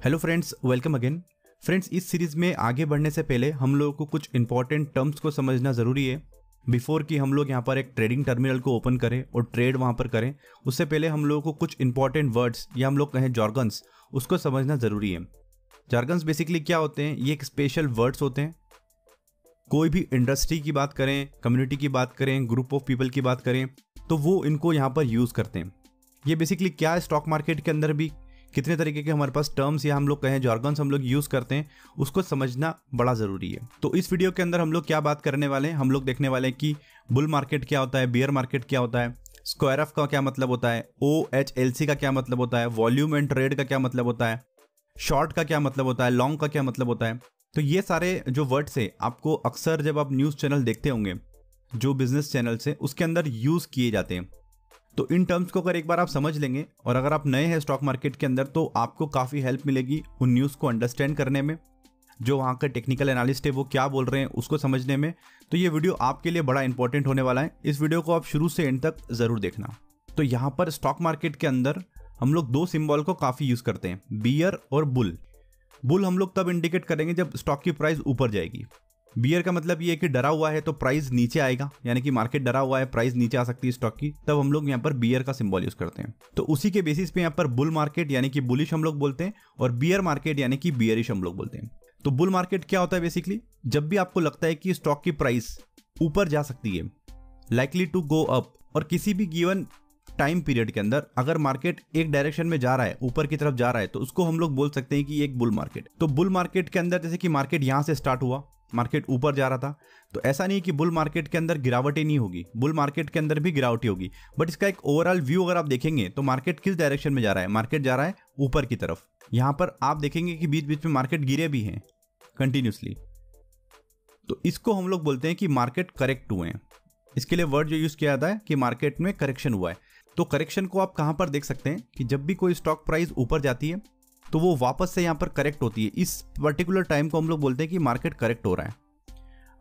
Hello friends, welcome again. Friends, इस series में आगे बढ़ने से पहले हम लोगों को कुछ इंपॉर्टेंट टर्म्स को समझना ज़रूरी है बिफोर कि हम लोग यहाँ पर एक ट्रेडिंग टर्मिनल को ओपन करें और ट्रेड वहाँ पर करें। उससे पहले हम लोगों को कुछ इंपॉर्टेंट वर्ड्स या हम लोग कहें जॉर्गन्स, उसको समझना ज़रूरी है। जॉर्गन्स बेसिकली क्या होते हैं? ये एक स्पेशल वर्ड्स होते हैं। कोई भी इंडस्ट्री की बात करें, कम्युनिटी की बात करें, ग्रुप ऑफ पीपल की बात करें, तो वो इनको यहाँ पर यूज़ करते हैं। ये बेसिकली क्या है, स्टॉक मार्केट के अंदर भी कितने तरीके के हमारे पास टर्म्स या हम लोग कहें जॉर्गन्स हम लोग यूज़ करते हैं, उसको समझना बड़ा ज़रूरी है। तो इस वीडियो के अंदर हम लोग क्या बात करने वाले हैं, हम लोग देखने वाले हैं कि बुल मार्केट क्या होता है, बियर मार्केट क्या होता है, स्क्वायर ऑफ का क्या मतलब होता है, OHLC का क्या मतलब होता है, वॉल्यूम एंड ट्रेड का क्या मतलब होता है, शॉर्ट का क्या मतलब होता है, लॉन्ग का क्या मतलब होता है। तो ये सारे जो वर्ड्स है आपको अक्सर जब आप न्यूज़ चैनल देखते होंगे, जो बिजनेस चैनल से, उसके अंदर यूज़ किए जाते हैं। तो इन टर्म्स को अगर एक बार आप समझ लेंगे और अगर आप नए हैं स्टॉक मार्केट के अंदर, तो आपको काफ़ी हेल्प मिलेगी उन न्यूज़ को अंडरस्टैंड करने में, जो वहाँ का टेक्निकल एनालिस्ट है वो क्या बोल रहे हैं उसको समझने में। तो ये वीडियो आपके लिए बड़ा इंपॉर्टेंट होने वाला है। इस वीडियो को आप शुरू से एंड तक ज़रूर देखना। तो यहाँ पर स्टॉक मार्केट के अंदर हम लोग दो सिम्बॉल को काफ़ी यूज़ करते हैं, बियर और बुल। बुल हम लोग तब इंडिकेट करेंगे जब स्टॉक की प्राइस ऊपर जाएगी। बियर का मतलब ये है कि डरा हुआ है तो प्राइस नीचे आएगा, यानी कि मार्केट डरा हुआ है, प्राइस नीचे आ सकती है स्टॉक की, तब हम लोग यहाँ पर बियर का सिंबल यूज करते हैं। तो उसी के बेसिस पे यहाँ पर बुल मार्केट यानी कि बुलिश हम लोग बोलते हैं और बियर मार्केट यानी कि बियरिश हम लोग बोलते हैं। तो बुल मार्केट क्या होता है? बेसिकली जब भी आपको लगता है कि स्टॉक की प्राइस ऊपर जा सकती है, लाइकली टू गो अप, और किसी भी गिवन टाइम पीरियड के अंदर अगर मार्केट एक डायरेक्शन में जा रहा है, ऊपर की तरफ जा रहा है, तो उसको हम लोग बोल सकते हैं कि एक बुल मार्केट। तो बुल मार्केट के अंदर जैसे कि मार्केट यहाँ से स्टार्ट हुआ, मार्केट ऊपर जा रहा था, तो ऐसा नहीं कि बुल मार्केट के अंदर गिरावट ही नहीं होगी, बुल मार्केट के अंदर भी गिरावट ही होगी। बट इसका एक ओवरऑल व्यू अगर आप देखेंगे तो मार्केट किस डायरेक्शन में जा रहा है? मार्केट जा रहा है ऊपर की तरफ। यहाँ पर आप देखेंगे कि बीच बीच में मार्केट गिरे भी हैं कंटिन्यूसली। तो इसको हम लोग बोलते हैं कि मार्केट करेक्ट हुए हैं। इसके लिए वर्ड जो यूज किया जाता है कि मार्केट में करेक्शन हुआ है। तो करेक्शन को आप कहाँ पर देख सकते हैं कि जब भी कोई स्टॉक प्राइस ऊपर जाती है तो वो वापस से यहाँ पर करेक्ट होती है। इस पर्टिकुलर टाइम को हम लोग बोलते हैं कि मार्केट करेक्ट हो रहा है।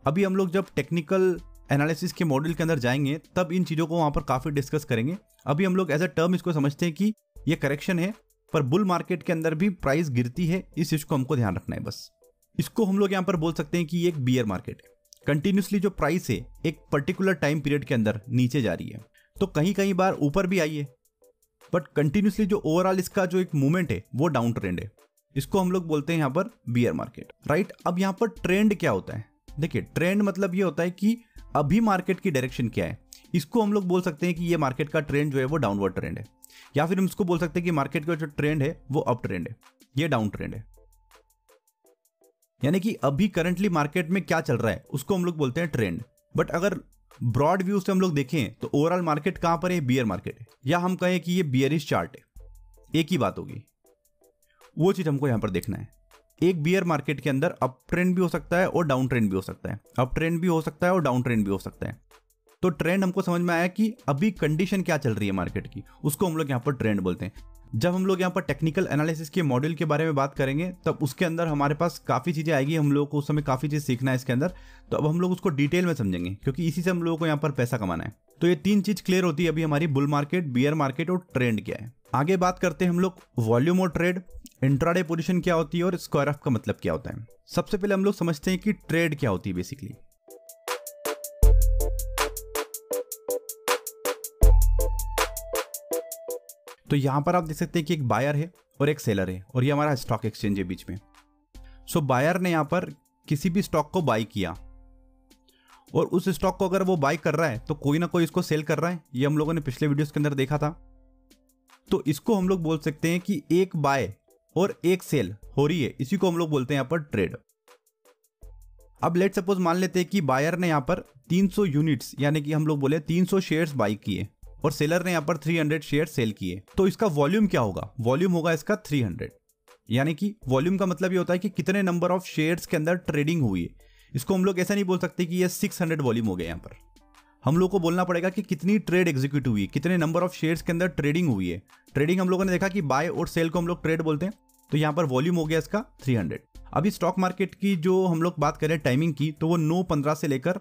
अभी हम लोग जब टेक्निकल एनालिसिस के मॉड्यूल के अंदर जाएंगे तब इन चीज़ों को वहाँ पर काफ़ी डिस्कस करेंगे। अभी हम लोग एज अ टर्म इसको समझते हैं कि ये करेक्शन है, पर बुल मार्केट के अंदर भी प्राइस गिरती है, इस चीज़ को हमको ध्यान रखना है बस। इसको हम लोग यहाँ पर बोल सकते हैं कि ये एक बियर मार्केट है। कंटिन्यूसली जो प्राइस है एक पर्टिकुलर टाइम पीरियड के अंदर नीचे जा रही है, तो कहीं कहीं बार ऊपर भी आई है, बट कंटिन्यूसली जो ओवरऑल इसका जो एक मूवमेंट है वो डाउन ट्रेंड है। इसको हम लोग बोलते हैं यहाँ पर बियर मार्केट, राइट। अब यहाँ पर ट्रेंड क्या होता है? देखिए, ट्रेंड मतलब ये होता है कि अभी मार्केट की डायरेक्शन क्या है। इसको हम लोग बोल सकते हैं कि ये मार्केट का ट्रेंड जो है वो डाउनवर्ड ट्रेंड है, या फिर हम इसको बोल सकते हैं कि मार्केट का जो ट्रेंड है वो अप ट्रेंड है, ये डाउन ट्रेंड है। यानी कि अभी करंटली मार्केट में क्या चल रहा है उसको हम लोग बोलते हैं ट्रेंड। बट अगर ब्रॉड व्यू से हम लोग देखें तो ओवरऑल मार्केट कहां पर है? बियर मार्केट है, या हम कहें कि ये बियरिश चार्ट है, एक ही बात होगी। वो चीज हमको यहां पर देखना है। एक बियर मार्केट के अंदर अप ट्रेंड भी हो सकता है और डाउन ट्रेंड भी हो सकता है, अप ट्रेंड भी हो सकता है और डाउन ट्रेंड भी हो सकता है। तो ट्रेंड हमको समझ में आया कि अभी कंडीशन क्या चल रही है मार्केट की, उसको हम लोग यहाँ पर ट्रेंड बोलते हैं। जब हम लोग यहाँ पर टेक्निकल एनालिसिस के मॉड्यूल के बारे में बात करेंगे तब उसके अंदर हमारे पास काफ़ी चीज़ें आएगी, हम लोगों को उस समय काफ़ी चीज़ सीखना है इसके अंदर। तो अब हम लोग उसको डिटेल में समझेंगे, क्योंकि इसी से हम लोगों को यहाँ पर पैसा कमाना है। तो ये तीन चीज़ क्लियर होती है अभी हमारी, बुल मार्केट, बियर मार्केट और ट्रेंड क्या है। आगे बात करते हैं हम लोग वॉल्यूम और ट्रेड, इंट्राडे पोजीशन क्या होती है और स्क्वायर ऑफ का मतलब क्या होता है। सबसे पहले हम लोग समझते हैं कि ट्रेड क्या होती है बेसिकली। तो यहां पर आप देख सकते हैं कि एक बायर है और एक सेलर है, और ये हमारा स्टॉक एक्सचेंज है बीच में। सो बायर ने यहां पर किसी भी स्टॉक को बाई किया, और उस स्टॉक को अगर वो बाई कर रहा है तो कोई ना कोई इसको सेल कर रहा है। ये हम लोगों ने पिछले वीडियोस के अंदर देखा था। तो इसको हम लोग बोल सकते हैं कि एक बाय और एक सेल हो रही है, इसी को हम लोग बोलते हैं यहां पर ट्रेड। अब लेट सपोज मान लेते हैं कि बायर ने यहां पर 300 यूनिट्स यानी कि हम लोग बोले 300 शेयर्स बाई किए, और सेलर ने यहाँ पर 300 शेयर सेल किए। तो इसका वॉल्यूम क्या होगा? वॉल्यूम होगा इसका 300। यानी कि वॉल्यूम का मतलब ये होता है कि कितने नंबर ऑफ शेयर्स के अंदर ट्रेडिंग हुई है। इसको हम लोग ऐसा नहीं बोल सकते कि ये 600 वॉल्यूम हो गया। यहाँ पर हम लोग को बोलना पड़ेगा कि कितनी ट्रेड एग्जीक्यूट हुई है, कितने नंबर ऑफ शेयर्स के अंदर ट्रेडिंग हुई है। ट्रेडिंग हम लोगों ने देखा कि बाय और सेल को हम लोग ट्रेड बोलते हैं। तो यहाँ पर वॉल्यूम हो गया इसका 300। अभी स्टॉक मार्केट की जो हम लोग बात करें टाइमिंग की, तो वो 9:15 से लेकर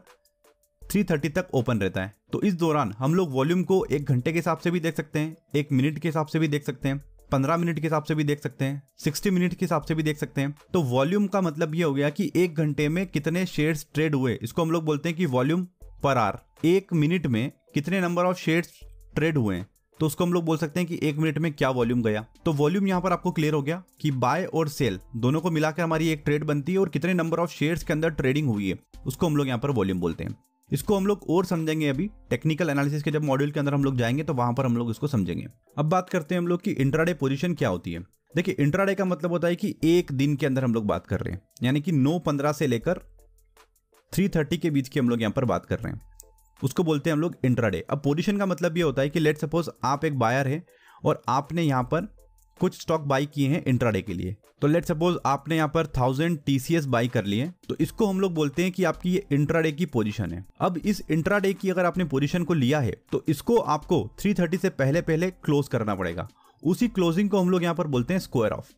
3:30 तक ओपन रहता है। तो इस दौरान हम लोग वॉल्यूम को 1 घंटे के हिसाब से भी देख सकते हैं, 1 मिनट के हिसाब से भी देख सकते हैं, 15 मिनट के हिसाब से भी देख सकते हैं, 60 मिनट के हिसाब से भी देख सकते हैं। तो वॉल्यूम का मतलब ये हो गया कि 1 घंटे में कितने शेयर्स ट्रेड हुए, इसको हम लोग बोलते हैं कि वॉल्यूम पर आवर। 1 मिनट में कितने नंबर ऑफ शेयर्स ट्रेड हुए हैं, तो उसको हम लोग बोल सकते हैं कि 1 मिनट में क्या वॉल्यूम गया। तो वॉल्यूम यहाँ पर आपको क्लियर हो गया कि बाय और सेल दोनों को मिलाकर हमारी एक ट्रेड बनती है और कितने नंबर ऑफ शेयर्स के अंदर ट्रेडिंग हुई है उसको हम लोग यहाँ पर वॉल्यूम बोलते हैं। इसको हम लोग और समझेंगे अभी टेक्निकल एनालिसिस के जब मॉड्यूल के अंदर हम लोग जाएंगे तो वहां पर हम लोग इसको समझेंगे। अब बात करते हैं हम लोग कि इंट्राडे पोजीशन क्या होती है। देखिए इंट्राडे का मतलब होता है कि एक दिन के अंदर हम लोग बात कर रहे हैं, यानी कि 9:15 से लेकर 3:30 के बीच की हम लोग यहाँ पर बात कर रहे हैं, उसको बोलते हैं हम लोग इंट्राडे। अब पोजीशन का मतलब ये होता है कि लेट सपोज आप एक बायर है और आपने यहाँ पर कुछ स्टॉक बाई किए हैं इंट्राडे के लिए। तो लेट सपोज आपने यहाँ पर 1000 TCS बाई कर लिए, तो इसको हम लोग बोलते हैं कि आपकी ये इंट्राडे की पोजीशन है। अब इस इंट्राडे की अगर आपने पोजीशन को लिया है तो इसको आपको 3:30 से पहले पहले क्लोज करना पड़ेगा। उसी क्लोजिंग को हम लोग यहाँ पर बोलते हैं स्क्वायर ऑफ।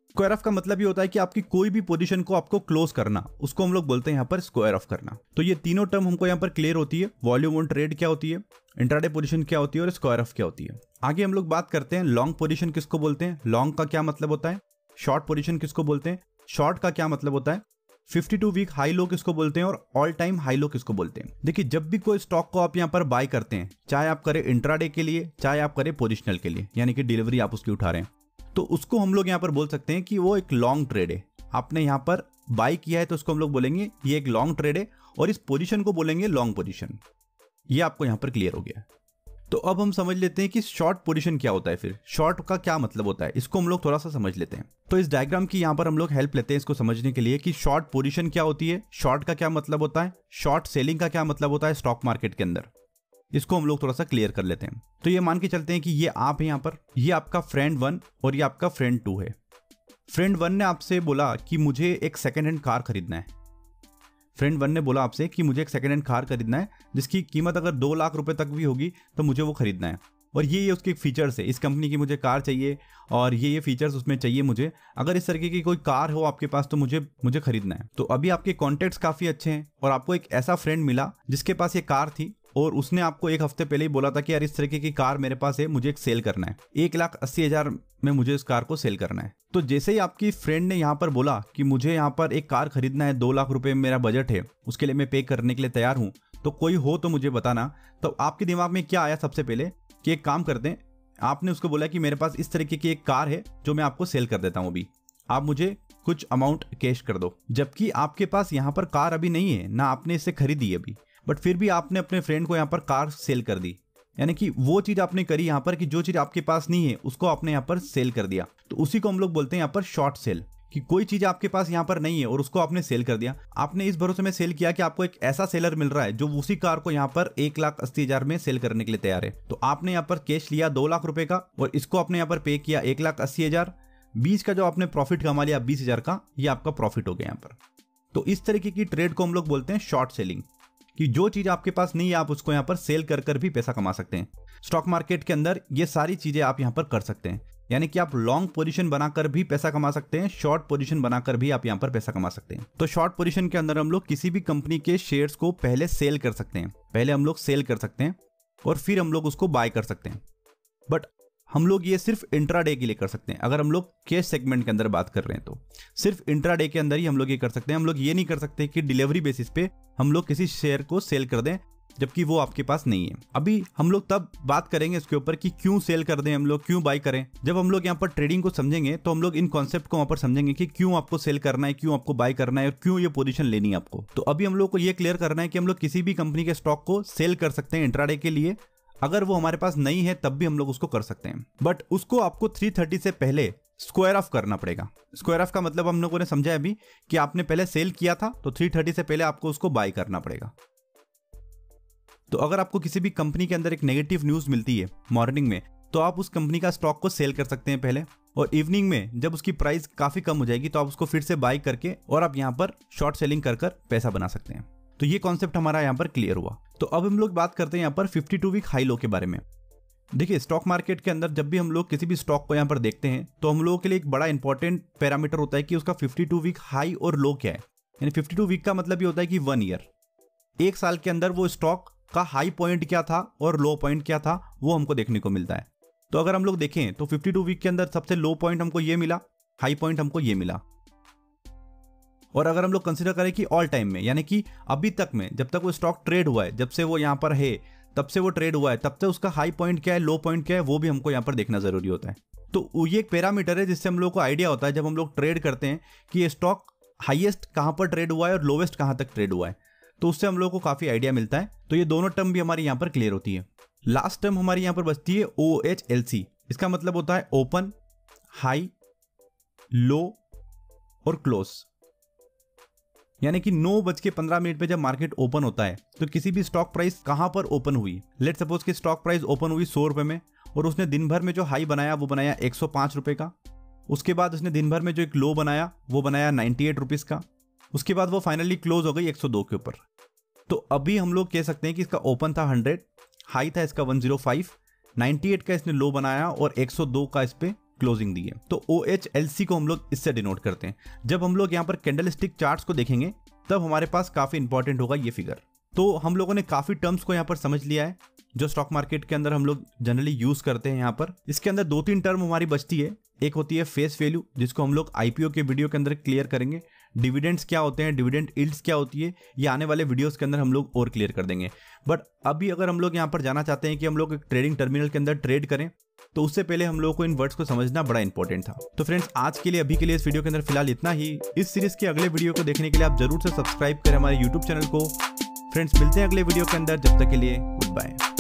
स्क्वायर ऑफ का मतलब ये होता है कि आपकी कोई भी पोजीशन को आपको क्लोज करना, उसको हम लोग बोलते हैं यहाँ पर स्क्वायर ऑफ करना। तो ये तीनों टर्म हमको यहाँ पर क्लियर होती है, वॉल्यूम ऑन ट्रेड क्या होती है, इंट्राडे पोजीशन क्या होती है और स्क्वायर ऑफ क्या होती है। आगे हम लोग बात करते हैं लॉन्ग पोजीशन किसको बोलते हैं, लॉन्ग का क्या मतलब होता है, शॉर्ट पोजीशन किसको बोलते हैं, शॉर्ट का क्या मतलब होता है, 52 वीक हाई लो किसको बोलते हैं और ऑल टाइम हाई लो किसको बोलते हैं। देखिए जब भी कोई स्टॉक को आप यहाँ पर बाय करते हैं, चाहे आप करें इंट्राडे के लिए चाहे आप करें पोजिशनल के लिए, यानी कि डिलीवरी आप उसकी उठा रहे हैं, तो उसको हम लोग यहाँ पर बोल सकते हैं कि वो एक लॉन्ग ट्रेड है। आपने यहाँ पर बाय किया है तो उसको हम लोग बोलेंगे ये एक लॉन्ग ट्रेड है और इस पोजीशन को बोलेंगे लॉन्ग पोजीशन। ये आपको यहाँ पर क्लियर हो गया। तो अब हम समझ लेते हैं कि शॉर्ट पोजीशन क्या होता है, फिर शॉर्ट का क्या मतलब होता है, इसको हम लोग थोड़ा सा समझ लेते हैं। तो इस डायग्राम की यहाँ पर हम लोग हेल्प लेते हैं इसको समझने के लिए कि शॉर्ट पोजीशन क्या होती है, शॉर्ट का क्या मतलब होता है, शॉर्ट सेलिंग का क्या मतलब होता है स्टॉक मार्केट के अंदर। इसको हम लोग थोड़ा सा क्लियर कर लेते हैं। तो ये मान के चलते हैं कि ये आप है यहाँ पर, ये आपका फ्रेंड 1 और ये आपका फ्रेंड 2 है। फ्रेंड 1 ने आपसे बोला कि मुझे एक सेकेंड हैंड कार खरीदना है। फ्रेंड 1 ने बोला आपसे कि मुझे एक सेकेंड हैंड कार खरीदना है जिसकी कीमत अगर 2 लाख रुपए तक भी होगी तो मुझे वो खरीदना है, और ये उसके फीचर्स है, इस कंपनी की मुझे कार चाहिए और ये फीचर्स उसमें चाहिए मुझे। अगर इस तरीके की कोई कार हो आपके पास तो मुझे खरीदना है। तो अभी आपके कॉन्टेक्ट्स काफ़ी अच्छे हैं और आपको एक ऐसा फ्रेंड मिला जिसके पास ये कार थी और उसने आपको 1 हफ्ते पहले ही बोला था कि यार इस तरीके की कार मेरे पास है, मुझे एक सेल करना है, 1,80,000 में मुझे इस कार को सेल करना है। तो जैसे ही आपकी फ्रेंड ने यहाँ पर बोला कि मुझे यहाँ पर एक कार खरीदना है, 2 लाख रुपए मेरा बजट है, उसके लिए मैं पे करने के लिए तैयार हूँ, तो कोई हो तो मुझे बताना। तो आपके दिमाग में क्या आया सबसे पहले कि एक काम करते हैं, आपने उसको बोला कि मेरे पास इस तरीके की एक कार है जो मैं आपको सेल कर देता हूँ, अभी आप मुझे कुछ अमाउंट कैश कर दो। जबकि आपके पास यहाँ पर कार अभी नहीं है ना, आपने इसे खरीदी अभी, बट फिर भी आपने अपने फ्रेंड को यहाँ पर कार सेल कर दी। यानी कि वो चीज आपने करी यहाँ पर कि जो चीज आपके पास नहीं है उसको आपने यहाँ पर सेल कर दिया। तो उसी को हम लोग बोलते हैं यहाँ पर शॉर्ट सेल, कि कोई चीज आपके पास यहाँ पर नहीं है और उसको आपने सेल कर दिया। आपने इस भरोसे में सेल किया कि आपको एक ऐसा सेलर मिल रहा है जो उसी कार को यहाँ पर 1,80,000 में सेल करने के लिए तैयार है। तो आपने यहाँ पर कैश लिया 2 लाख रुपए का और इसको आपने यहाँ पर पे किया 1,80,000। 20 का जो आपने प्रॉफिट कमा लिया 20,000 का, ये आपका प्रॉफिट हो गया यहाँ पर। तो इस तरीके की ट्रेड को हम लोग बोलते हैं शॉर्ट सेलिंग, कि जो चीज आपके पास नहीं है आप उसको यहाँ पर सेल कर भी पैसा कमा सकते हैं। स्टॉक मार्केट के अंदर ये सारी चीजें आप यहाँ पर कर सकते हैं, यानी कि आप लॉन्ग पोजीशन बनाकर भी पैसा कमा सकते हैं, शॉर्ट पोजीशन बनाकर भी आप यहाँ पर पैसा कमा सकते हैं। तो शॉर्ट पोजीशन के अंदर हम लोग किसी भी कंपनी के शेयर्स को पहले सेल कर सकते हैं, पहले हम लोग सेल कर सकते हैं और फिर हम लोग उसको बाय कर सकते हैं। बट हम लोग ये सिर्फ इंट्राडे के लिए कर सकते हैं। अगर हम लोग कैश सेगमेंट के अंदर बात कर रहे हैं तो सिर्फ इंट्राडे के अंदर ही हम लोग ये कर सकते हैं। हम लोग ये नहीं कर सकते कि डिलीवरी बेसिस पे हम लोग किसी शेयर को सेल कर दें जबकि वो आपके पास नहीं है। अभी हम लोग तब बात करेंगे इसके ऊपर कि क्यों सेल कर दें हम लोग, क्यों बाय करें। जब हम लोग यहाँ पर ट्रेडिंग को समझेंगे तो हम लोग इन कॉन्सेप्ट को वहाँ पर समझेंगे कि क्यों आपको सेल करना है, क्यों आपको बाय करना है और क्यों ये पोजीशन लेनी है आपको। तो अभी हम लोग को ये क्लियर करना है कि हम लोग किसी भी कंपनी के स्टॉक को सेल कर सकते हैं इंट्राडे के लिए, अगर वो हमारे पास नहीं है तब भी हम लोग उसको कर सकते हैं। बट उसको आपको 3:30 से पहले स्क्वायर ऑफ करना पड़ेगा। स्क्वायर ऑफ का मतलब हम लोगों ने समझा अभी कि आपने पहले सेल किया था तो 3:30 से पहले आपको उसको बाय करना पड़ेगा। तो अगर आपको किसी भी कंपनी के अंदर एक नेगेटिव न्यूज मिलती है मॉर्निंग में, तो आप उस कंपनी का स्टॉक को सेल कर सकते हैं पहले, और इवनिंग में जब उसकी प्राइस काफी कम हो जाएगी तो आप उसको फिर से बाय करके और आप यहाँ पर शॉर्ट सेलिंग कर पैसा बना सकते हैं। तो ये कॉन्सेप्ट हमारा यहाँ पर क्लियर हुआ। तो अब हम लोग बात करते हैं यहाँ पर 52 वीक हाई लो के बारे में। देखिए स्टॉक मार्केट के अंदर जब भी हम लोग किसी भी स्टॉक को यहाँ पर देखते हैं तो हम लोगों के लिए एक बड़ा इंपॉर्टेंट पैरामीटर होता है कि उसका 52 वीक हाई और लो क्या है। यानी 52 वीक का मतलब ये होता है कि 1 ईयर, 1 साल के अंदर वो स्टॉक का हाई पॉइंट क्या था और लो पॉइंट क्या था वो हमको देखने को मिलता है। तो अगर हम लोग देखें तो 52 वीक के अंदर सबसे लो पॉइंट हमको ये मिला, हाई पॉइंट हमको ये मिला। और अगर हम लोग कंसिडर करें कि ऑल टाइम में, यानी कि अभी तक में जब तक वो स्टॉक ट्रेड हुआ है, जब से वो यहाँ पर है तब से वो ट्रेड हुआ है, तब से उसका हाई पॉइंट क्या है, लो पॉइंट क्या है, वो भी हमको यहाँ पर देखना जरूरी होता है। तो ये एक पैरामीटर है जिससे हम लोग को आइडिया होता है जब हम लोग ट्रेड करते हैं कि ये स्टॉक हाईएस्ट कहाँ पर ट्रेड हुआ है और लोवेस्ट कहाँ तक ट्रेड हुआ है, तो उससे हम लोग को काफी आइडिया मिलता है। तो ये दोनों टर्म भी हमारी यहाँ पर क्लियर होती है। लास्ट टर्म हमारी यहाँ पर बचती है OHLC। इसका मतलब होता है ओपन, हाई, लो और क्लोज। यानी कि 9:15 पे जब मार्केट ओपन होता है तो किसी भी स्टॉक प्राइस कहां पर ओपन हुई, लेट सपोज कि स्टॉक प्राइस ओपन हुई 100 रुपए में और उसने दिन भर में जो हाई बनाया वो बनाया 105 रुपए का। उसके बाद उसने दिन भर में जो एक लो बनाया वो बनाया 98 रुपीज का। उसके बाद वो फाइनली क्लोज हो गई 102 के ऊपर। तो अभी हम लोग कह सकते हैं कि इसका ओपन था 100, हाई था इसका 105, 98 का इसने लो बनाया और 102 का इस पे क्लोजिंग दी है। तो OHLC को हम लोग इससे डिनोट करते हैं। जब हम लोग यहाँ पर कैंडलस्टिक चार्ट्स को देखेंगे तब हमारे पास काफी इंपॉर्टेंट होगा ये फिगर। तो हम लोगों ने काफी टर्म्स को यहाँ पर समझ लिया है जो स्टॉक मार्केट के अंदर हम लोग जनरली यूज करते हैं। यहाँ पर इसके अंदर 2-3 टर्म हमारी बचती है। एक होती है फेस वैल्यू, जिसको हम लोग IPO के वीडियो के अंदर क्लियर करेंगे। डिविडेंड्स क्या होते हैं, डिविडेंड यील्ड्स क्या होती है, ये आने वाले वीडियोस के अंदर हम लोग और क्लियर कर देंगे। बट अभी अगर हम लोग यहाँ पर जाना चाहते हैं कि हम लोग एक ट्रेडिंग टर्मिनल के अंदर ट्रेड करें, तो उससे पहले हम लोगों को इन वर्ड्स को समझना बड़ा इंपॉर्टेंट था। तो फ्रेंड्स आज के लिए, अभी के लिए इस वीडियो के अंदर फिलहाल इतना ही। इस सीरीज के अगले वीडियो को देखने के लिए आप जरूर से सब्सक्राइब करें हमारे YouTube चैनल को। फ्रेंड्स मिलते हैं अगले वीडियो के अंदर, जब तक के लिए गुड बाय।